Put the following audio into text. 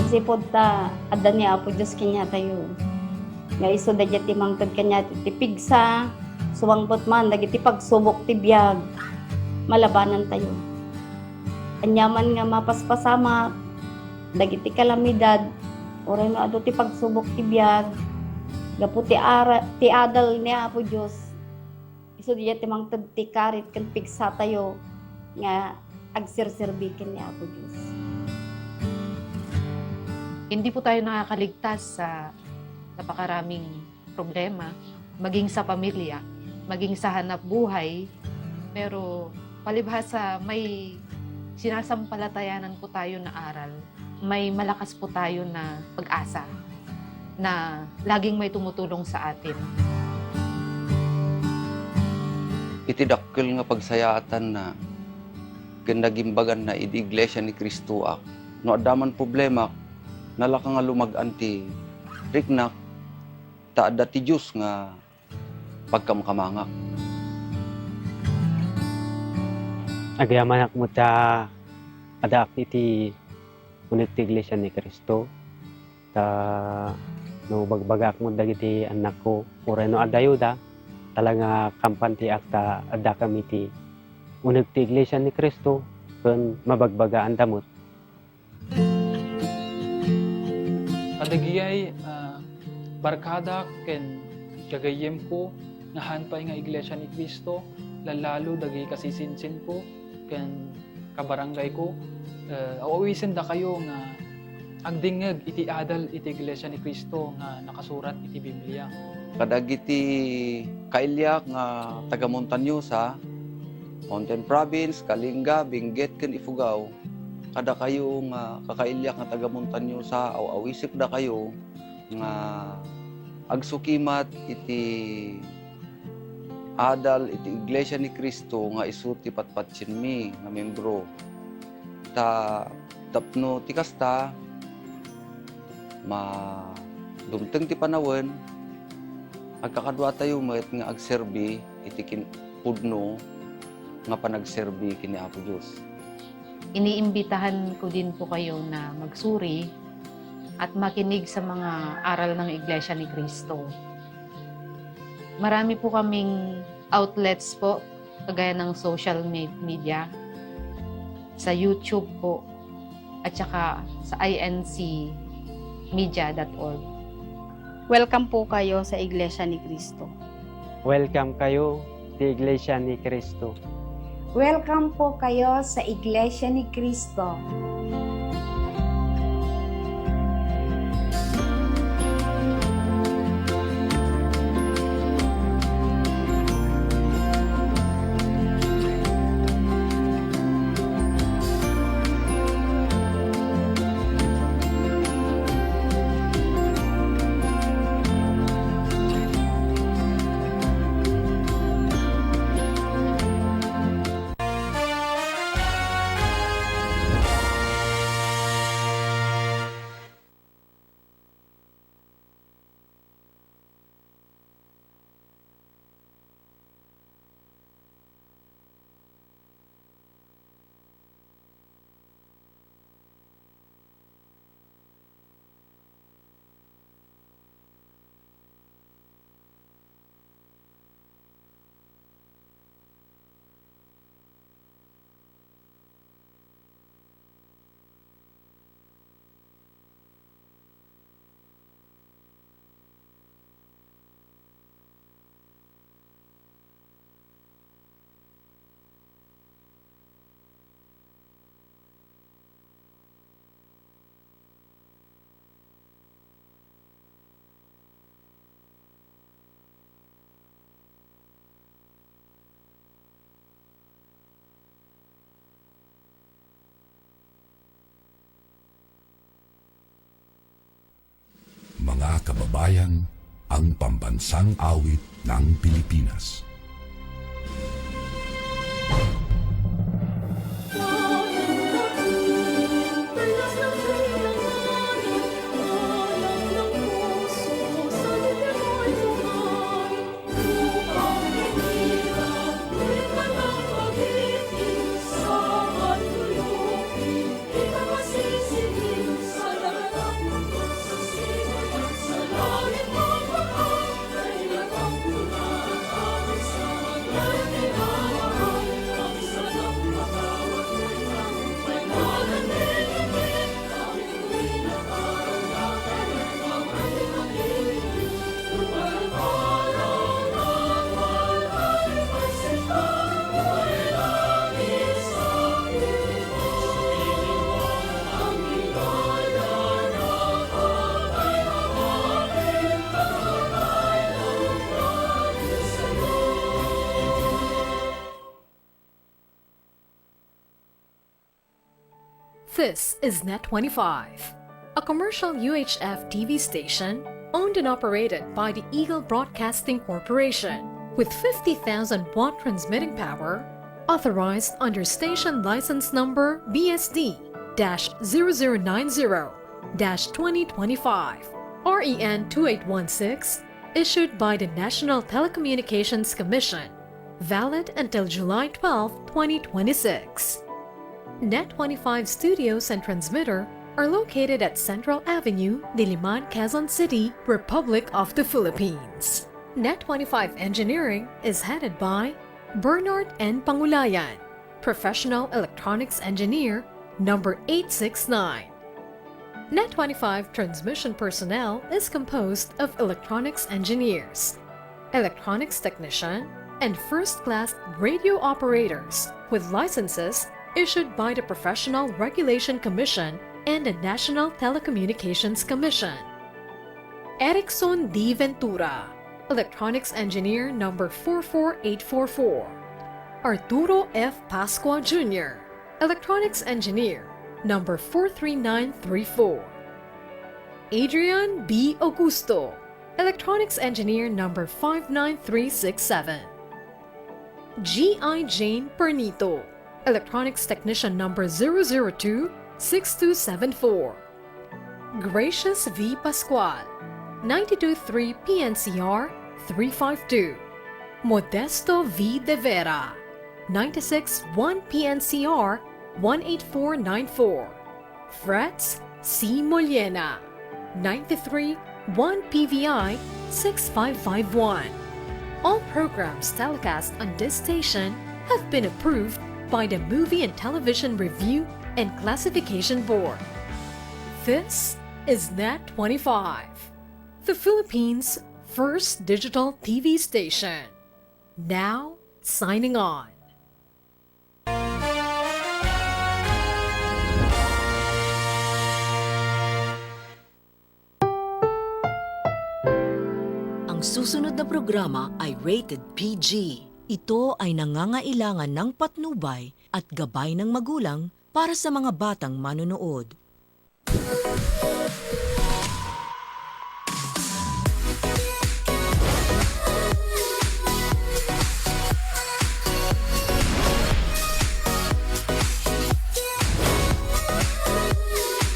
Sipod ta, adda ni Apo Diyos kanya tayo. Nga iso da ti mangtod kanya ti pigsa, suwangbot man, dagiti pagsubok ti biyag, malabanan tayo. Anyaman nga mapaspasama, dagiti kalamidad, oray no ado ti pagsubok ti biyag, gapu ti adal ni Apo Diyos. Iso di ti mangtod ti karit kan pigsa tayo, nga agsirsirbikin ni Apo Diyos. Hindi po tayo nakakaligtas sa napakaraming problema, maging sa pamilya, maging sa hanap buhay, pero palibhasa may sinasampalatayanan po tayo na aral, may malakas po tayo na pag-asa na laging may tumutulong sa atin. Itidakkel nga pagsayaatan na gandagimbagan na idi Iglesia ni Kristo ak. No adaman problema, nalaka nga lumagan ti riknak, taada ti Diyos nga pagkamkamangak. Agyaman mo ta adak iti unit ti Iglesia ni Kristo. Ta no bagbagak mo dagiti anak ko, uray no adayuda, talaga kampanti akta ada kami ti unit ti Iglesia ni Kristo, kun mabagbagaan damot. Adagiyay barkada ken gagayem ko nga hanpay nga Iglesia ni Cristo, lalalo dagay kasisinsin ko ken kabarangay ko, awawisin da kayo nga agdingeg iti adal iti Iglesia ni Cristo nga nakasurat iti Biblia. Kadagiti kailyak nga taga Montañosa, Mountain Province, Kalinga, Benguet ken Ifugao, kada kayo nga kakailyak nga taga Montañosa aw awisik da kayo nga agsukimat iti adal iti Iglesia ni Cristo nga isu ti patpatsinmi nga membro. Ta tapno ti kasta dumteng ti panawon, agkakadwa tayo met nga agserbi iti pudno nga panagserbi kini Apo Diyos. Iniimbitahan ko din po kayo na magsuri at makinig sa mga aral ng Iglesia ni Cristo. Marami po kaming outlets po, kagaya ng social media, sa YouTube po, at saka sa incmedia.org. Welcome po kayo sa Iglesia ni Cristo. Welcome kayo sa Iglesia ni Kristo. Welcome po kayo sa Iglesia ni Cristo. Mga kababayan, ang pambansang awit ng Pilipinas. This is Net 25, a commercial UHF TV station owned and operated by the Eagle Broadcasting Corporation with 50,000 watt transmitting power, authorized under station license number BSD-0090-2025, REN 2816, issued by the National Telecommunications Commission, valid until July 12, 2026. Net 25 studios and transmitter are located at Central Avenue, Diliman, Quezon City, Republic of the Philippines. Net 25 engineering is headed by Bernard N. Pangulayan, Professional Electronics Engineer, number 869. Net 25 transmission personnel is composed of electronics engineers, electronics technician, and first-class radio operators with licenses issued by the Professional Regulation Commission and the National Telecommunications Commission. Erickson D. Ventura, Electronics Engineer number 44844. Arturo F. Pascua Jr., Electronics Engineer number 43934. Adrian B. Augusto, Electronics Engineer number 59367. G.I. Jane Pernito, Electronics Technician number 002-6274. Gracious V. Pascual, 923 PNCR 352. Modesto V. De Vera, 961 PNCR 18494. Frets C. Molena, 93 1 PVI 6551. All programs telecast on this station have been approved by the Movie and Television Review and Classification Board. This is Net 25, the Philippines' first digital TV station. Now, signing on. Ang susunod na programa ay rated PG. Ito ay nangangailangan ng patnubay at gabay ng magulang para sa mga batang manonood.